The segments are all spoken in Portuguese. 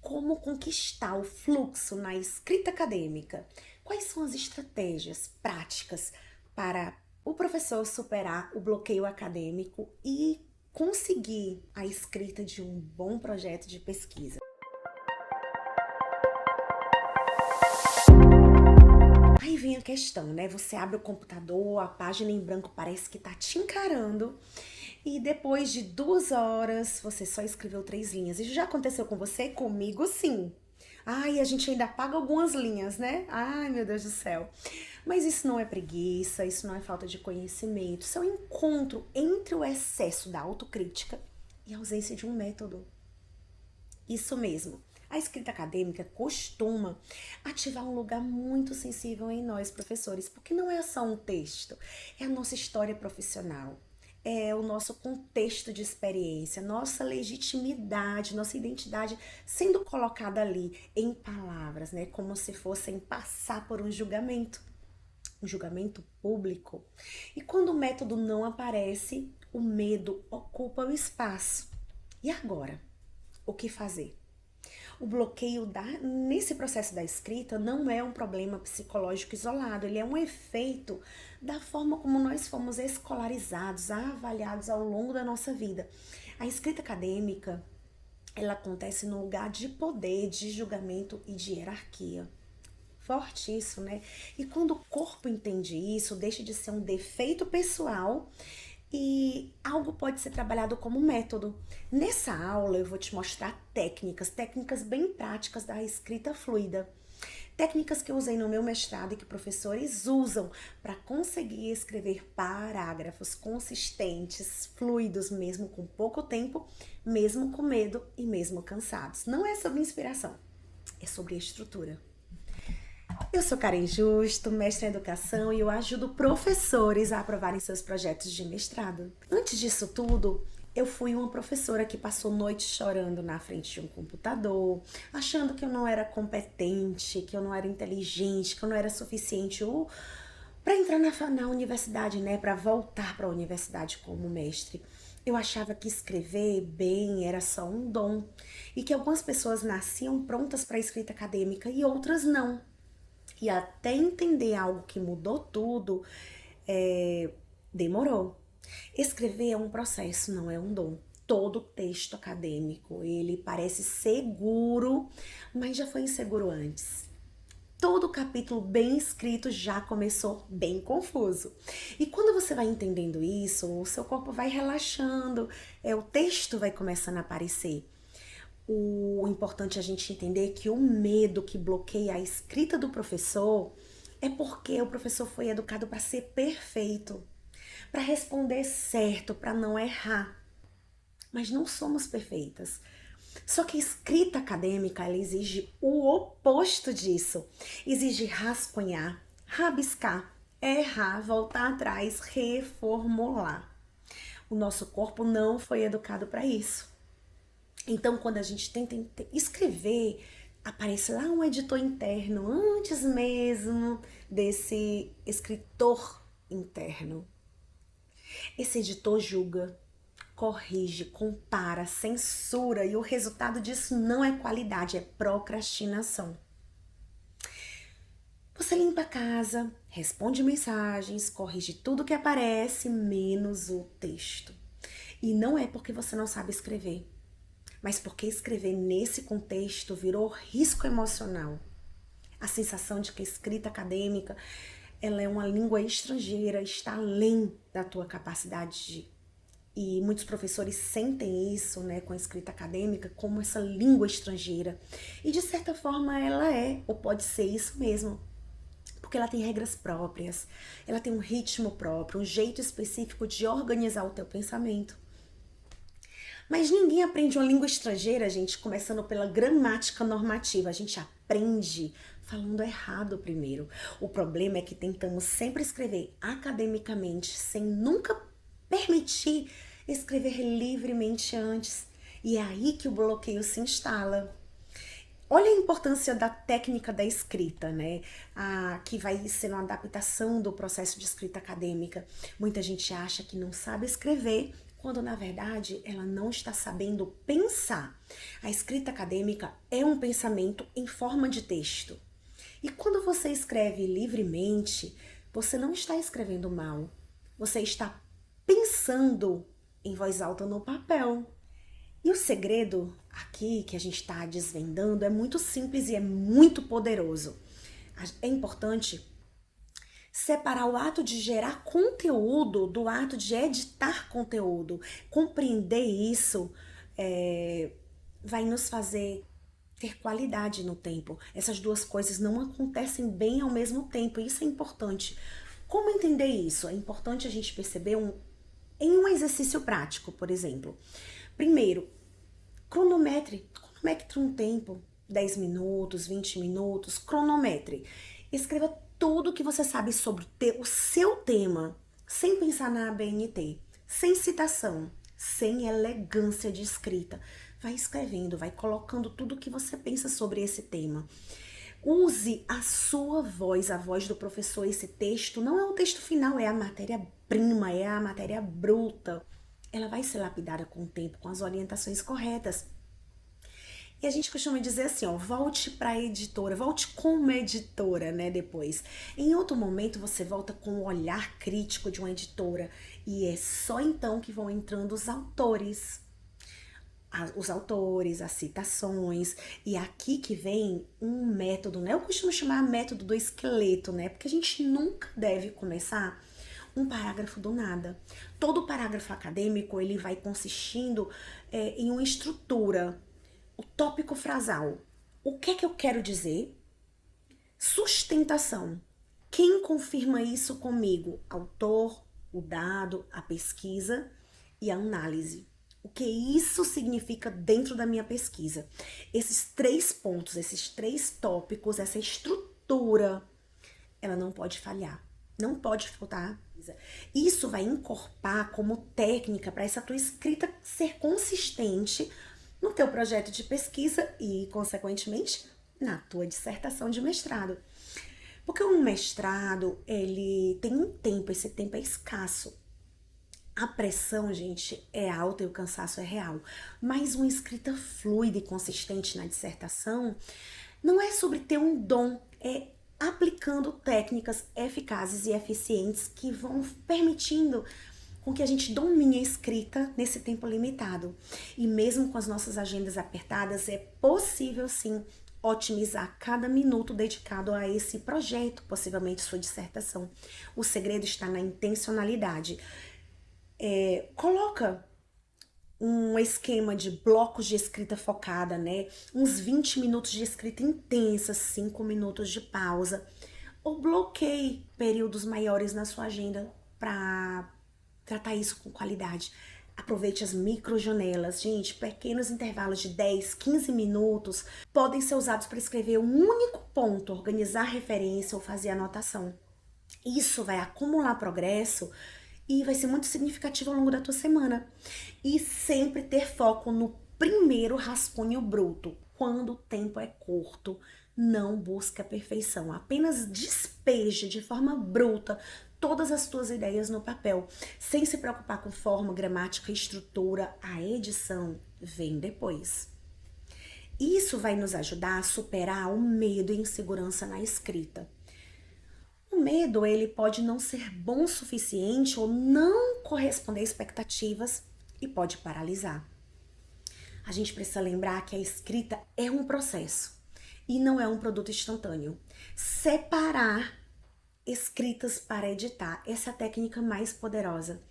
como conquistar o fluxo na escrita acadêmica? Quais são as estratégias práticas para o professor superar o bloqueio acadêmico e conseguir a escrita de um bom projeto de pesquisa? Aí vem a questão, né? Você abre o computador, a página em branco parece que tá te encarando e depois de 2 horas você só escreveu 3 linhas. Isso já aconteceu com você? Comigo, sim. Ai, a gente ainda apaga algumas linhas, né? Ai, meu Deus do céu. Mas isso não é preguiça, isso não é falta de conhecimento. Isso é um encontro entre o excesso da autocrítica e a ausência de um método. Isso mesmo. A escrita acadêmica costuma ativar um lugar muito sensível em nós, professores, porque não é só um texto, é a nossa história profissional, é o nosso contexto de experiência, nossa legitimidade, nossa identidade sendo colocada ali em palavras, né, como se fossem passar por um julgamento público. E quando o método não aparece, o medo ocupa o espaço. E agora? O que fazer? O bloqueio nesse processo da escrita não é um problema psicológico isolado, ele é um efeito da forma como nós fomos escolarizados, avaliados ao longo da nossa vida. A escrita acadêmica, ela acontece no lugar de poder, de julgamento e de hierarquia. Forte isso, né? E quando o corpo entende isso, deixa de ser um defeito pessoal e algo pode ser trabalhado como método. Nessa aula eu vou te mostrar técnicas bem práticas da escrita fluida. Técnicas que eu usei no meu mestrado e que professores usam para conseguir escrever parágrafos consistentes, fluidos, mesmo com pouco tempo, mesmo com medo e mesmo cansados. Não é sobre inspiração, é sobre estrutura. Eu sou Karen Justo, mestre em educação e eu ajudo professores a aprovarem seus projetos de mestrado. Antes disso tudo, eu fui uma professora que passou noites chorando na frente de um computador, achando que eu não era competente, que eu não era inteligente, que eu não era suficiente para entrar na universidade, né, para voltar para a universidade como mestre. Eu achava que escrever bem era só um dom e que algumas pessoas nasciam prontas para a escrita acadêmica e outras não. E até entender algo que mudou tudo, é, demorou. Escrever é um processo, não é um dom. Todo texto acadêmico, ele parece seguro, mas já foi inseguro antes. Todo capítulo bem escrito já começou bem confuso. E quando você vai entendendo isso, o seu corpo vai relaxando, o texto vai começando a aparecer. O importante é a gente entender que o medo que bloqueia a escrita do professor é porque o professor foi educado para ser perfeito, para responder certo, para não errar. Mas não somos perfeitas. Só que a escrita acadêmica ela exige o oposto disso. Exige rascunhar, rabiscar, errar, voltar atrás, reformular. O nosso corpo não foi educado para isso. Então, quando a gente tenta escrever, aparece lá um editor interno, antes mesmo desse escritor interno. Esse editor julga, corrige, compara, censura e o resultado disso não é qualidade, é procrastinação. Você limpa a casa, responde mensagens, corrige tudo que aparece, menos o texto. E não é porque você não sabe escrever, mas porque escrever nesse contexto virou risco emocional. A sensação de que a escrita acadêmica ela é uma língua estrangeira, está além da tua capacidade de... E muitos professores sentem isso, né, com a escrita acadêmica, como essa língua estrangeira. E de certa forma ela é, ou pode ser isso mesmo. Porque ela tem regras próprias, ela tem um ritmo próprio, um jeito específico de organizar o teu pensamento. Mas ninguém aprende uma língua estrangeira, gente, começando pela gramática normativa. A gente aprende falando errado primeiro. O problema é que tentamos sempre escrever academicamente, sem nunca permitir escrever livremente antes. E é aí que o bloqueio se instala. Olha a importância da técnica da escrita, né? Que vai ser uma adaptação do processo de escrita acadêmica. Muita gente acha que não sabe escrever quando na verdade ela não está sabendo pensar. A escrita acadêmica é um pensamento em forma de texto. E quando você escreve livremente, você não está escrevendo mal, você está pensando em voz alta no papel. E o segredo aqui que a gente está desvendando é muito simples e é muito poderoso. É importante separar o ato de gerar conteúdo do ato de editar conteúdo. Compreender isso vai nos fazer ter qualidade no tempo. Essas duas coisas não acontecem bem ao mesmo tempo, e isso é importante. Como entender isso? É importante a gente perceber em um exercício prático, por exemplo. Primeiro, cronometre um tempo, 10 minutos, 20 minutos, cronometre. Escreva tudo que você sabe sobre o seu tema, sem pensar na ABNT, sem citação, sem elegância de escrita. Vai escrevendo, vai colocando tudo que você pensa sobre esse tema. Use a sua voz, a voz do professor. Esse texto não é o texto final, é a matéria-prima, é a matéria bruta. Ela vai ser lapidada com o tempo, com as orientações corretas. E a gente costuma dizer assim, ó, volte para a editora, volte como editora, né, depois. Em outro momento você volta com o olhar crítico de uma editora e é só então que vão entrando os autores. Os autores, as citações, e aqui que vem um método, né? Eu costumo chamar método do esqueleto, né? Porque a gente nunca deve começar um parágrafo do nada. Todo parágrafo acadêmico, ele vai consistindo em uma estrutura. O tópico frasal. O que é que eu quero dizer? Sustentação. Quem confirma isso comigo? Autor, o dado, a pesquisa e a análise. O que isso significa dentro da minha pesquisa? Esses 3 pontos, esses 3 tópicos, essa estrutura, ela não pode falhar. Não pode faltar. Isso vai encorpar como técnica para essa tua escrita ser consistente no teu projeto de pesquisa e, consequentemente, na tua dissertação de mestrado. Porque um mestrado, ele tem um tempo, esse tempo é escasso. A pressão, gente, é alta e o cansaço é real. Mas uma escrita fluida e consistente na dissertação não é sobre ter um dom, é aplicando técnicas eficazes e eficientes que vão permitindo com que a gente domine a escrita nesse tempo limitado. E mesmo com as nossas agendas apertadas, é possível sim otimizar cada minuto dedicado a esse projeto, possivelmente sua dissertação. O segredo está na intencionalidade. Coloca um esquema de blocos de escrita focada, né? Uns 20 minutos de escrita intensa, 5 minutos de pausa. Ou bloqueie períodos maiores na sua agenda para tratar isso com qualidade. Aproveite as microjanelas. Gente, pequenos intervalos de 10, 15 minutos podem ser usados para escrever um único ponto, organizar referência ou fazer anotação. Isso vai acumular progresso e vai ser muito significativo ao longo da tua semana. E sempre ter foco no primeiro rascunho bruto. Quando o tempo é curto, não busque a perfeição. Apenas despeje de forma bruta todas as tuas ideias no papel, sem se preocupar com forma, gramática, estrutura. A edição vem depois. Isso vai nos ajudar a superar o medo e insegurança na escrita. O medo, ele pode não ser bom o suficiente ou não corresponder a expectativas e pode paralisar. A gente precisa lembrar que a escrita é um processo e não é um produto instantâneo. Separar escritas para editar, essa é a técnica mais poderosa.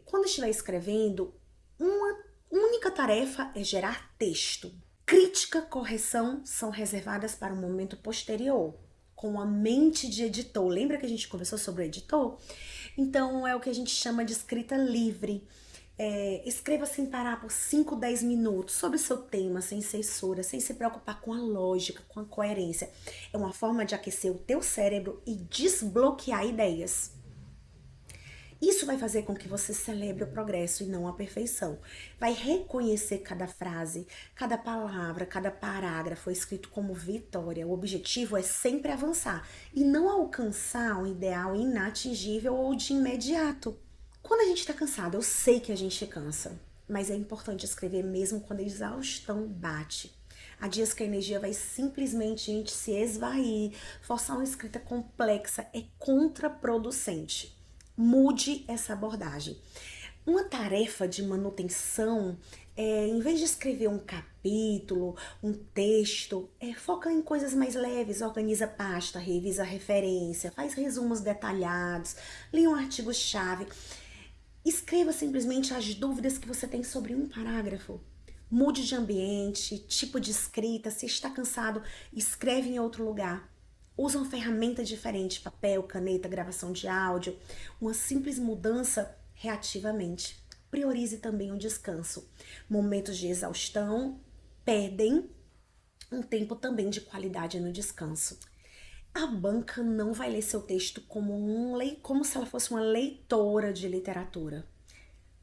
Quando estiver escrevendo, uma única tarefa é gerar texto. Crítica, correção são reservadas para um momento posterior, com a mente de editor. Lembra que a gente conversou sobre o editor? Então é o que a gente chama de escrita livre. Escreva sem parar por 5, 10 minutos sobre o seu tema, sem censura, sem se preocupar com a lógica, com a coerência. É uma forma de aquecer o teu cérebro e desbloquear ideias. Isso vai fazer com que você celebre o progresso e não a perfeição. Vai reconhecer cada frase, cada palavra, cada parágrafo escrito como vitória. O objetivo é sempre avançar e não alcançar um ideal inatingível ou de imediato. Quando a gente tá cansado, eu sei que a gente cansa, mas é importante escrever mesmo quando a exaustão bate. Há dias que a energia vai simplesmente, gente, se esvair. Forçar uma escrita complexa é contraproducente. Mude essa abordagem. Uma tarefa de manutenção em vez de escrever um capítulo, um texto, foca em coisas mais leves, organiza pasta, revisa referência, faz resumos detalhados, lê um artigo-chave. Escreva simplesmente as dúvidas que você tem sobre um parágrafo. Mude de ambiente, tipo de escrita. Se está cansado, escreve em outro lugar. Use uma ferramenta diferente, papel, caneta, gravação de áudio. Uma simples mudança reativamente. Priorize também o descanso. Momentos de exaustão perdem um tempo também de qualidade no descanso. A banca não vai ler seu texto como se ela fosse uma leitora de literatura.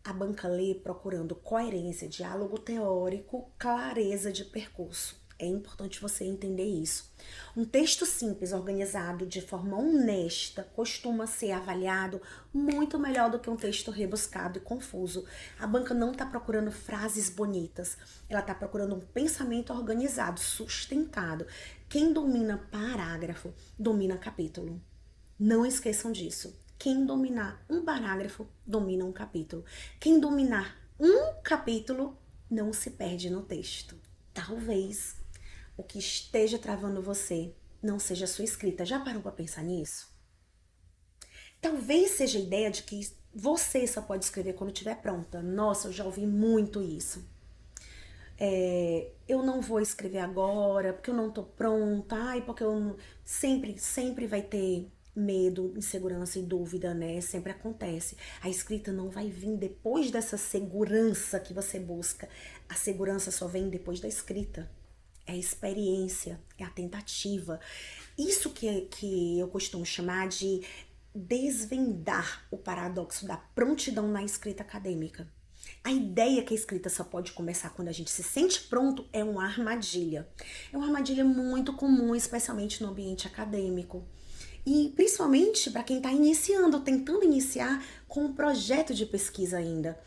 A banca lê procurando coerência, diálogo teórico, clareza de percurso. É importante você entender isso. Um texto simples, organizado de forma honesta, costuma ser avaliado muito melhor do que um texto rebuscado e confuso. A banca não está procurando frases bonitas, ela está procurando um pensamento organizado, sustentado. Quem domina parágrafo, domina capítulo. Não esqueçam disso. Quem dominar um parágrafo, domina um capítulo. Quem dominar um capítulo, não se perde no texto. Talvez o que esteja travando você não seja a sua escrita. Já parou para pensar nisso? Talvez seja a ideia de que você só pode escrever quando estiver pronta. Nossa, eu já ouvi muito isso. Eu não vou escrever agora, porque eu não tô pronta, porque eu não... Sempre vai ter medo, insegurança e dúvida, né? Sempre acontece. A escrita não vai vir depois dessa segurança que você busca. A segurança só vem depois da escrita. É a experiência, é a tentativa. Isso que eu costumo chamar de desvendar o paradoxo da prontidão na escrita acadêmica. A ideia que a escrita só pode começar quando a gente se sente pronto é uma armadilha. É uma armadilha muito comum, especialmente no ambiente acadêmico. E principalmente para quem está iniciando, tentando iniciar com um projeto de pesquisa ainda.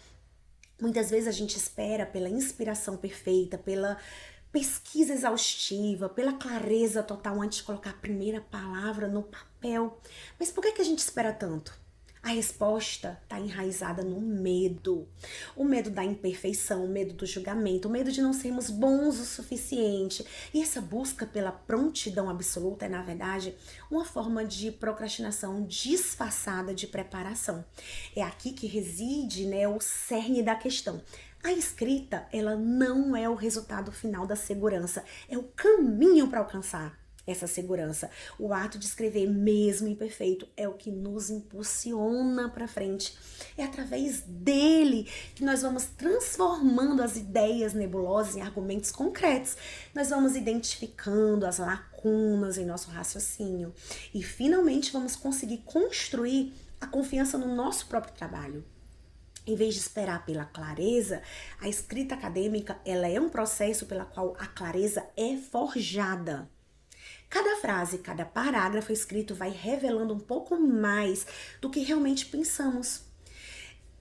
Muitas vezes a gente espera pela inspiração perfeita, pela pesquisa exaustiva, pela clareza total antes de colocar a primeira palavra no papel. Mas por que a gente espera tanto? A resposta está enraizada no medo. O medo da imperfeição, o medo do julgamento, o medo de não sermos bons o suficiente. E essa busca pela prontidão absoluta é, na verdade, uma forma de procrastinação disfarçada de preparação. É aqui que reside, né, o cerne da questão. A escrita, ela não é o resultado final da segurança, é o caminho para alcançar essa segurança. O ato de escrever, mesmo imperfeito, é o que nos impulsiona para frente. É através dele que nós vamos transformando as ideias nebulosas em argumentos concretos. Nós vamos identificando as lacunas em nosso raciocínio e finalmente vamos conseguir construir a confiança no nosso próprio trabalho. Em vez de esperar pela clareza, a escrita acadêmica, ela é um processo pela qual a clareza é forjada. Cada frase, cada parágrafo escrito vai revelando um pouco mais do que realmente pensamos.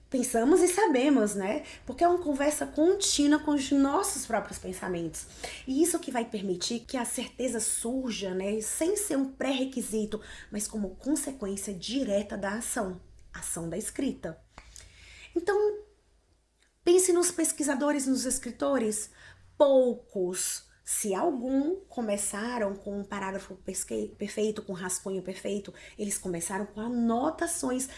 Pensamos e sabemos, né? Porque é uma conversa contínua com os nossos próprios pensamentos. E isso que vai permitir que a certeza surja, né? Sem ser um pré-requisito, mas como consequência direta da ação. Ação da escrita. Então, pense nos pesquisadores, nos escritores. Poucos, se algum, começaram com um parágrafo perfeito, com um rascunho perfeito. Eles começaram com anotações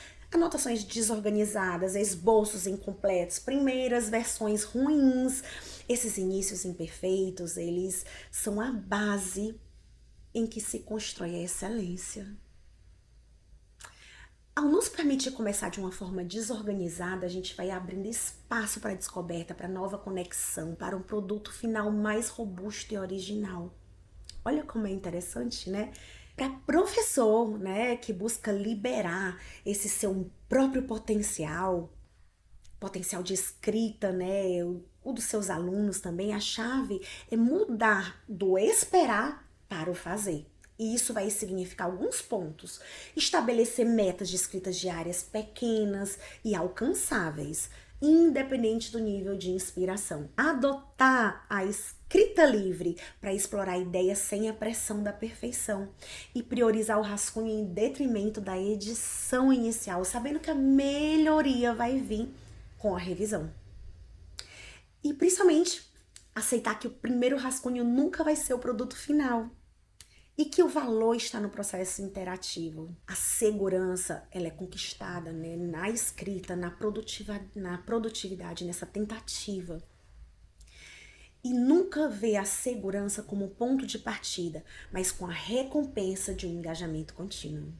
desorganizadas, esboços incompletos, primeiras versões ruins. Esses inícios imperfeitos, eles são a base em que se constrói a excelência. Ao nos permitir começar de uma forma desorganizada, a gente vai abrindo espaço para a descoberta, para nova conexão, para um produto final mais robusto e original. Olha como é interessante, né? Para professor, né, que busca liberar esse seu próprio potencial de escrita, né, o dos seus alunos também, a chave é mudar do esperar para o fazer. E isso vai significar alguns pontos. Estabelecer metas de escritas diárias pequenas e alcançáveis, independente do nível de inspiração. Adotar a escrita livre para explorar ideias sem a pressão da perfeição. E priorizar o rascunho em detrimento da edição inicial, sabendo que a melhoria vai vir com a revisão. E principalmente, aceitar que o primeiro rascunho nunca vai ser o produto final. E que o valor está no processo interativo. A segurança, ela é conquistada, né, na escrita, na produtividade, nessa tentativa. E nunca vê a segurança como ponto de partida, mas com a recompensa de um engajamento contínuo.